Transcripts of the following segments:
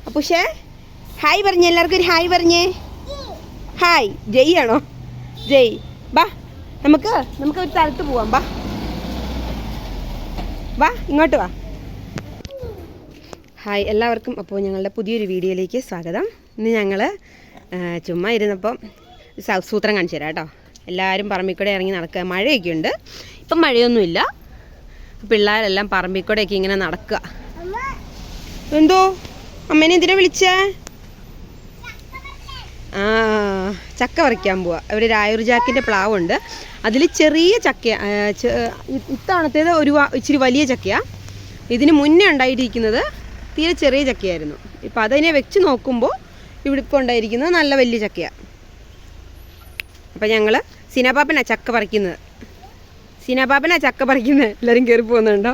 അപ്പുഷേ hi പറഞ്ഞേ, എല്ലാവർക്കും ഒരു ഹായ് പറഞ്ഞേ. ഹായ്. ജയ് ആണോ? ജയ്. ബാ നമുക്ക് ഒരു സ്ഥലത്ത് പോവാം. വാ ഇങ്ങോട്ട് വാ. ഹായ് എല്ലാവർക്കും. അപ്പോൾ ഞങ്ങളുടെ പുതിയൊരു വീഡിയോയിലേക്ക് സ്വാഗതം. ഇന്ന് ഞങ്ങൾ ചുമ്മാ ഇരുന്നപ്പം സൂത്രം കാണിച്ചു തരാം കേട്ടോ. എല്ലാവരും പറമ്പിക്കൂടെ ഇറങ്ങി നടക്കുക. മഴയൊക്കെ ഉണ്ട്, ഇപ്പം മഴയൊന്നുമില്ല. പിള്ളേരെല്ലാം പറമ്പിക്കൂടെയൊക്കെ ഇങ്ങനെ നടക്കുക. എന്തോ അമ്മേനെ എന്തിനാ വിളിച്ചേ? ചക്ക പറിക്കാൻ പോവാ. ഇവിടെ രായൂർ ജാക്കിൻ്റെ പ്ലാവുണ്ട്, അതിൽ ചെറിയ ചക്ക. ഇത്തവണത്തേത് ഇച്ചിരി വലിയ ചക്കയാണ്. ഇതിന് മുന്നേ ഉണ്ടായിരിക്കുന്നത് തീരെ ചെറിയ ചക്കയായിരുന്നു. ഇപ്പം അതിനെ വെച്ച് നോക്കുമ്പോൾ ഇവിടെ ഇപ്പോൾ ഉണ്ടായിരിക്കുന്നത് നല്ല വലിയ ചക്കയാണ്. അപ്പം ഞങ്ങൾ സീനാപ്പാപ്പനാ ചക്ക പറിക്കുന്നത്. എല്ലാവരും കയറി പോകുന്നുണ്ടോ?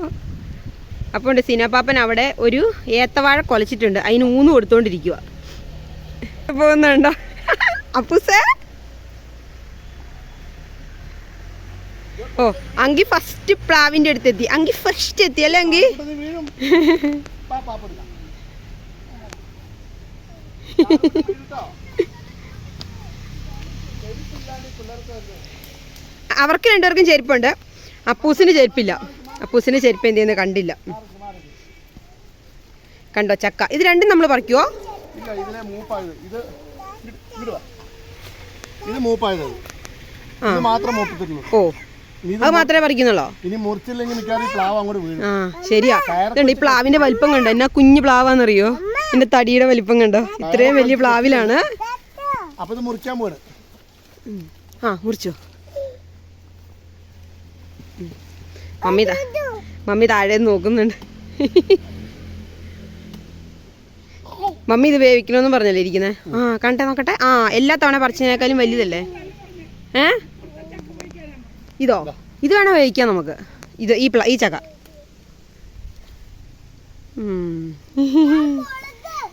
അപ്പോൾ ഉണ്ട് സീനാപ്പാപ്പൻ അവിടെ ഒരു ഏത്തവാഴ കൊലച്ചിട്ടുണ്ട്, അതിന് ഊന്ന് കൊടുത്തോണ്ടിരിക്കുക. പോകുന്നുണ്ടോ അപ്പൂസേ? ഓ അങ്കി ഫസ്റ്റ് പ്ലാവിൻ്റെ അടുത്തെത്തി. അങ്കി ഫസ്റ്റ് എത്തി അല്ലേ അങ്കി? അവർക്ക് രണ്ടുപേർക്കും ചെരുപ്പുണ്ട്, അപ്പൂസിന് ചെരുപ്പില്ല. അപ്പൂസിന് ചെരുപ്പ് എന്ത് ചെയ്യുന്നത് കണ്ടില്ല. കണ്ടോ ചക്ക? ഇത് രണ്ടും നമ്മൾ പറിക്കുവോ? ഓ അത് മാത്രമേ പറിക്കുന്നുള്ളോ? ശരിയാ. ഈ പ്ലാവിന്റെ വലിപ്പം കണ്ടോ? എന്നാ കുഞ്ഞു പ്ലാവാന്നറിയോ? എന്റെ തടിയുടെ വലിപ്പം കണ്ടോ? ഇത്രയും വലിയ പ്ലാവിലാണ്. മുറിച്ചോ? മമ്മി താഴെ നോക്കുന്നുണ്ട്. മമ്മി ഇത് വേവിക്കണമെന്ന് പറഞ്ഞല്ലേ ഇരിക്കുന്നത്? കണ്ടേ നോക്കട്ടെ. എല്ലാ തവണ പറിച്ചതിനേക്കാളും വലുതല്ലേ? ഇതോ? ഇത് വേണം വേവിക്കാം നമുക്ക്. ഇത് ഈ ചക്ക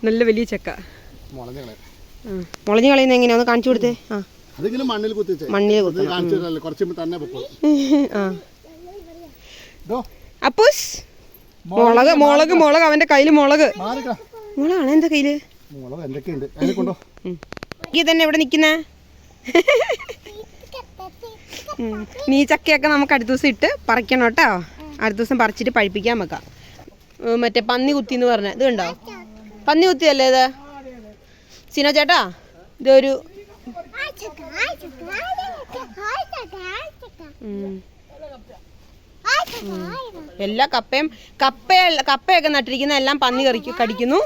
നല്ല വലിയ ചക്ക. മുളഞ്ഞു കളയുന്ന എങ്ങനെയാ ഒന്ന് കാണിച്ചു കൊടുത്തേ. മണ്ണിൽ അപ്പൂസ് മുളക് അവന്റെ കയ്യില് മുളകാണ്. എന്താ കയ്യില്? ഈ തന്നെ ഇവിടെ നിക്കുന്ന നീ ചക്കയൊക്കെ നമുക്ക് അടുത്ത ദിവസം ഇട്ട് പറിക്കണം കേട്ടോ. അടുത്ത ദിവസം പറിച്ചിട്ട് പഴിപ്പിക്കാൻ വെക്കാം. മറ്റേ പന്നി കുത്തി എന്ന് പറഞ്ഞ ഇത് കണ്ടോ? പന്നി കുത്തിയല്ലേ ഇത്? സിനോ ചേട്ടാ ഇതൊരു എല്ലാ കപ്പയൊക്കെ നട്ടിരിക്കുന്ന എല്ലാം പന്നി കടിക്കുന്നു.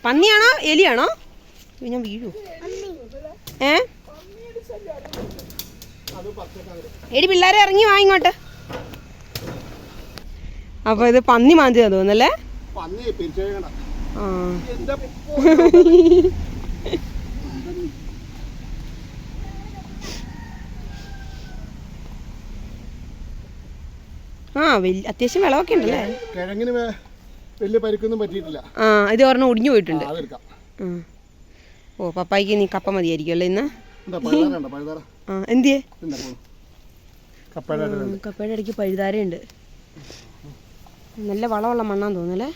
പന്നിയാണോ എലിയാണോ? ഞാൻ വീഴൂ. എടി പിള്ളേരെ ഇറങ്ങി വാ ഇങ്ങോട്ട്. അപ്പൊ ഇത് പന്നി മാന്തിയാ തോന്നല്ലേ? അത്യാവശ്യം വിളവൊക്കെ ഉണ്ടല്ലേ? ഇത് ഒരെണ്ണം ഒടിഞ്ഞു പോയിട്ടുണ്ട്. ഓ പപ്പായ്ക്ക് നീ കപ്പ മതിയായിരിക്കും അല്ലേ ഇന്ന്? എന്തിയേ? കപ്പയുടെ ഇടയ്ക്ക് പഴുതാരയുണ്ട്. നല്ല വളമുള്ള മണ്ണാന്ന് തോന്നുന്നല്ലേ?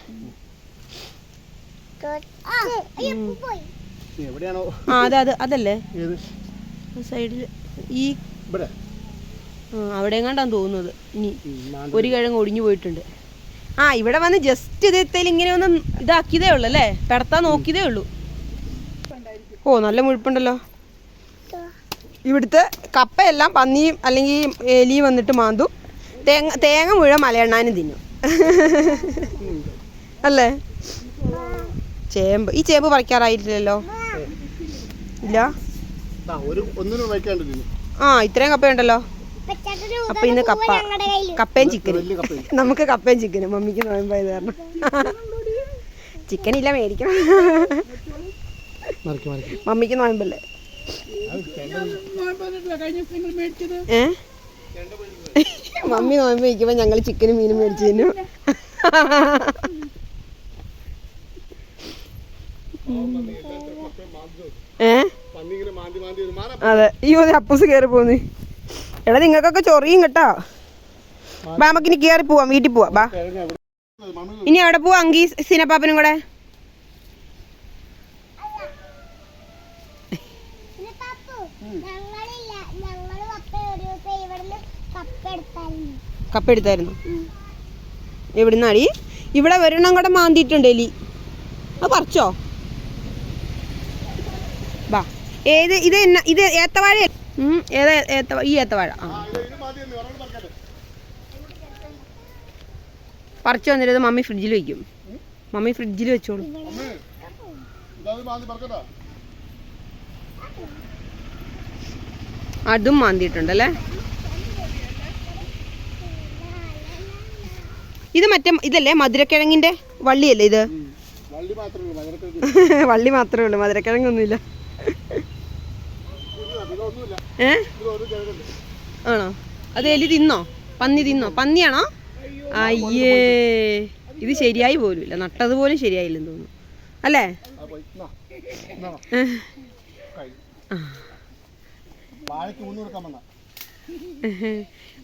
അതല്ലേ സൈഡില് ഈ അവിടെ എങ്ങാണ്ടാന്ന് തോന്നുന്നത്. ഇനി ഒരു കിഴങ്ങ് ഒടിഞ്ഞു പോയിട്ടുണ്ട്. ഇവിടെ വന്ന് ജസ്റ്റ് ഇതെത്തേൽ ഇങ്ങനെ ഒന്ന് ഇതാക്കിയതേ ഉള്ളു അല്ലേ? പെടത്താൻ നോക്കിയതേ ഉള്ളൂ. ഓ നല്ല മുഴുപ്പുണ്ടല്ലോ. ഇവിടുത്തെ കപ്പയെല്ലാം പന്നിയും അല്ലെങ്കിൽ എലിയും വന്നിട്ട് മാന്തും. തേങ്ങ മുഴുവൻ മലയെണ്ണാനും തിന്നും അല്ലേ? ഈ ചേമ്പ് പറിക്കാറായിട്ടില്ലല്ലോ? ഇല്ല. ഇത്രയും കപ്പയുണ്ടല്ലോ. അപ്പൊ ഇന്ന് കപ്പയും ചിക്കനും. നമുക്ക് കപ്പയും ചിക്കനും. മമ്മിക്ക് നോയമ്പായത് കാരണം ചിക്കൻ ഇല്ല, മേടിക്കണം. മമ്മിക്ക് നോയമ്പല്ലേ? മമ്മി നോയമ്പ് വയ്ക്കുമ്പോ ഞങ്ങള് ചിക്കനും മീനും മേടിച്ചു തന്നു. അതെ. അപ്പൂസ് കേറി പോന്ന്. എടാ നിങ്ങൾക്കൊക്കെ ചൊറിയും കേട്ടോ. ബാ നമുക്കിനി കേറി പോവാം, വീട്ടിൽ പോവാം. ബാ ഇനി എവിടെ പോവാ അങ്കി സിനപ്പാപ്പനും കൂടെ? കപ്പെടുത്തായിരുന്നു. എവിടുന്നാടി? ഇവിടെ ഒരെണ്ണം കൂടെ മാന്തിയിട്ടുണ്ട് എലി. അത് പറിച്ചോ? വാ. ഏത് ഇത്? ഇത് ഏത്തവാഴ? ഏതാ ഏത്തവാഴ? ഈ ഏത്തവാഴ. പറിച്ചു വന്നിട്ട് മമ്മി ഫ്രിഡ്ജിൽ വെക്കും. മമ്മി ഫ്രിഡ്ജിൽ വെച്ചോളൂ. അതും മാന്തിയിട്ടുണ്ടല്ലേ. ഇത് മറ്റേ ഇതല്ലേ മധുരക്കിഴങ്ങിന്റെ വള്ളിയല്ലേ ഇത്? വള്ളി മാത്രമേ ഉള്ളൂ, മധുരക്കിഴങ്ങൊന്നുമില്ല. ആണോ? അത് എലി തിന്നോ? പന്നി തിന്നോ? പന്നിയാണോ? അയ്യേ, ഇത് ശരിയായി പോലുമില്ല. നട്ടത് പോലും ശരിയായില്ലെന്ന് തോന്നുന്നു അല്ലേ?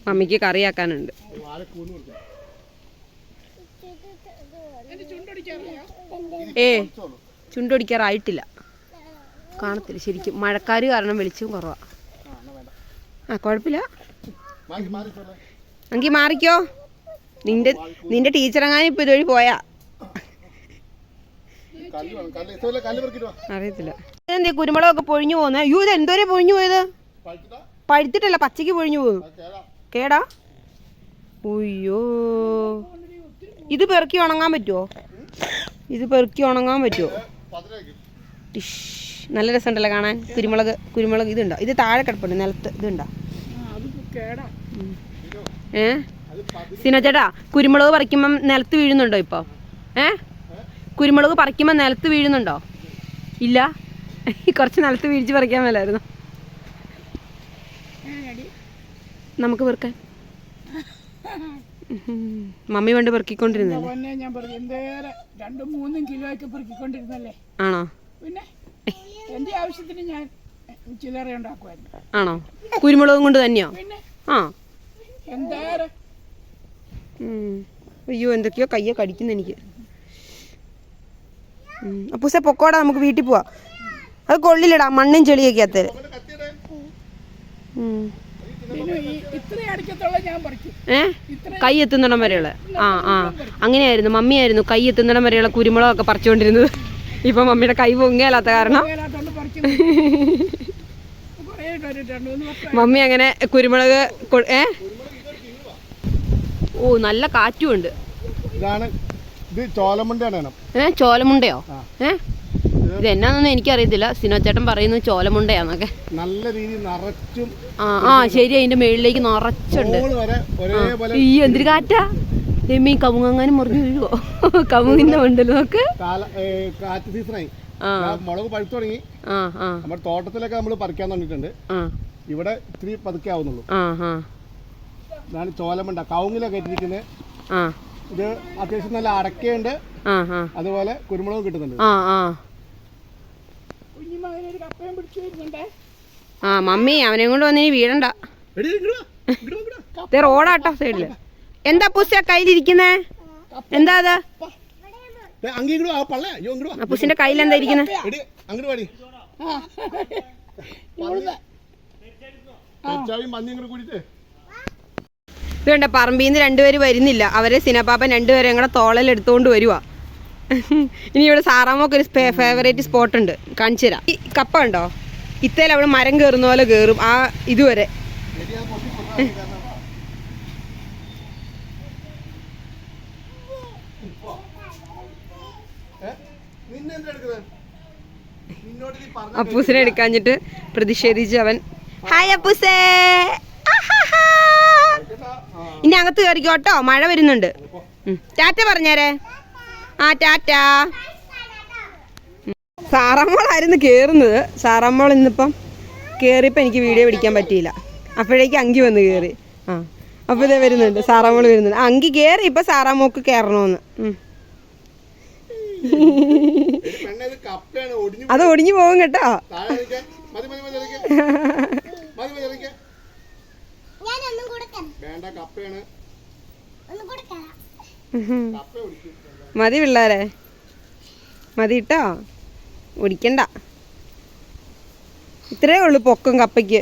മമ്മിക്ക് കറിയാക്കാനുണ്ട്. ചുണ്ടൊടിക്കാറായിട്ടില്ല, കാണത്തില്ല ശരിക്കും. മഴക്കാര് കാരണം വെളിച്ചം കുറവാ. കുഴപ്പമില്ല. എങ്കി മാറിക്കോ. നിന്റെ ടീച്ചറെങ്ങാനും ഇപ്പൊ ഇതുവഴി പോയാ അറിയത്തില്ല. ഇതെന്താ കുരുമുളകൊക്കെ പൊഴിഞ്ഞു പോകുന്നത്? അയ്യോ, ഇത് എന്തോരെ പൊഴിഞ്ഞു പോയത്? പഴുത്തിട്ടല്ല, പച്ചക്ക് പൊഴിഞ്ഞു പോകുന്നു. കേടാ? അയ്യോ, ഇത് പെറുക്കി ഉണങ്ങാൻ പറ്റുമോ? ഇത് പെറുക്കി ഉണങ്ങാൻ പറ്റുമോ? നല്ല രസമുണ്ടല്ലോ കാണാൻ. കുരുമുളക് ഇതുണ്ടോ? ഇത് താഴെ കിടപ്പുണ്ട് നിലത്ത്. ഇതുണ്ടോ? സിനോ ചേട്ടാ, കുരുമുളക് പറിക്കുമ്പം നിലത്ത് വീഴുന്നുണ്ടോ ഇപ്പൊ? കുരുമുളക് പറിക്കുമ്പോ നിലത്ത് വീഴുന്നുണ്ടോ? ഇല്ല. കുറച്ച് നിലത്ത് വീഴ്ച പറിക്കാൻ മേലായിരുന്നു. നമുക്ക് പെറുക്കാൻ മമ്മി പണ്ട് പെറുക്കിക്കൊണ്ടിരുന്നല്ലേ? ആണോ? ആണോ? കുരുമുളകും കൊണ്ട് തന്നെയോ? ആ. അയ്യോ, എന്തൊക്കെയോ കയ്യെ കടിക്കുന്ന എനിക്ക്. അപ്പൂസെ പൊക്കോടാ, നമുക്ക് വീട്ടിൽ പോവാ. അത് കൊള്ളില്ലടാ, മണ്ണും ചെളിയൊക്കെ അത്തത്. കൈ എത്തുന്നിടം വരെയുള്ള. അങ്ങനെയായിരുന്നു മമ്മിയായിരുന്നു കൈ എത്തുന്നിടം വരെയുള്ള കുരുമുളകൊക്കെ പറിച്ചുകൊണ്ടിരുന്നത്. ഇപ്പൊ മമ്മിയുടെ കൈ പൊങ്ങിയാലാത്ത കാരണം മമ്മി അങ്ങനെ കുരുമുളക്. ഓ, നല്ല കാറ്റും ഉണ്ട്. ചോലമുണ്ടയോ? ഇത് എന്നാന്നൊന്നും എനിക്കറിയത്തില്ല. സിനോ ചേട്ടൻ പറയുന്നു ചോലമുണ്ടയാന്നൊക്കെ. നല്ല രീതിയിൽ നിറച്ചും. ശരി, അതിന്റെ മേളിലേക്ക് നിറച്ചുണ്ട്. ഈ എന്തൊരു കാറ്റാ! എമ്മീ കമുങ്ങാനും മുറിഞ്ഞു വീഴുവോ? കമുങ്ങിന്റെ ഉണ്ടല്ലോ നോക്ക്. കാറ്റ് സീസണായി. മുളക് പഴുത്തു തുടങ്ങി. നമ്മുടെ തോട്ടത്തിലൊക്കെ നമ്മൾ പറിക്കാൻ തുടങ്ങിയിട്ടുണ്ട്. ഇവിടെ ഇത്തിരി പതുക്കെ ആവുന്നുള്ളൂ. ഇതാണ് ചോലമുണ്ട. കവുങ്ങിലൊക്കെ ഇട്ടിരിക്കുന്നത്. ഇത് അത്യാവശ്യം നല്ല അടക്കയുണ്ട്, അതുപോലെ കുരുമുളക് കിട്ടുന്നുണ്ട്. മമ്മി അവനെ കൊണ്ട് വന്നിനി വീഴണ്ട. റോഡാട്ടോ സൈഡില്. എന്താ പുസ്യ കയ്യിലിരിക്കുന്നേ? എന്താ അത്? പുസിന്റെ കയ്യിൽ എന്താ ഇരിക്കുന്നത്? ഇതുകൊണ്ട് പറമ്പിന്ന് രണ്ടുപേര് വരുന്നില്ല. അവരെ സിനപ്പാപ്പൻ രണ്ടുപേരെയും കൂടെ തോളൽ എടുത്തോണ്ട് വരുവാ. ഇനി ഇവിടെ സാറാമ്മക്ക് ഒരു ഫേവറേറ്റ് സ്പോട്ട് ഉണ്ട്, കാണിച്ചു തരാം. ഈ കപ്പ ഉണ്ടോ? ഇത്തേൽ അവിടെ മരം കയറുന്ന പോലെ കയറും ആ ഇതുവരെ. അപ്പൂസിനെ എടുക്കാഞ്ഞിട്ട് പ്രതിഷേധിച്ച് അവൻ. ഹായ് അപ്പൂസേ, ഇനി അകത്ത് കയറിക്കോട്ടോ, മഴ വരുന്നുണ്ട്. ടാറ്റ പറഞ്ഞേരെ. ടാറ്റ. സാറാമ്മോളായിരുന്നു കയറുന്നത്. സാറാമ്മോൾ ഇന്നിപ്പം കയറിയപ്പോൾ എനിക്ക് വീഡിയോ പിടിക്കാൻ പറ്റിയില്ല. അപ്പോഴേക്ക് അങ്കി വന്ന് കയറി. അപ്പോൾ ഇതേ വരുന്നുണ്ട്, സാറാമ്മോൾ വരുന്നുണ്ട്. അങ്കി കയറി. ഇപ്പം സാറാമ്മോക്ക് കയറണമെന്ന്. അത് ഒടിഞ്ഞു പോകും കേട്ടോ. കപ്പ ഒടിക്കും. മതി പിള്ളേരെ, മതി കേട്ടോ, ഒടിക്കണ്ട. ഇത്രയേ ഉള്ളൂ പൊക്കം കപ്പയ്ക്ക്.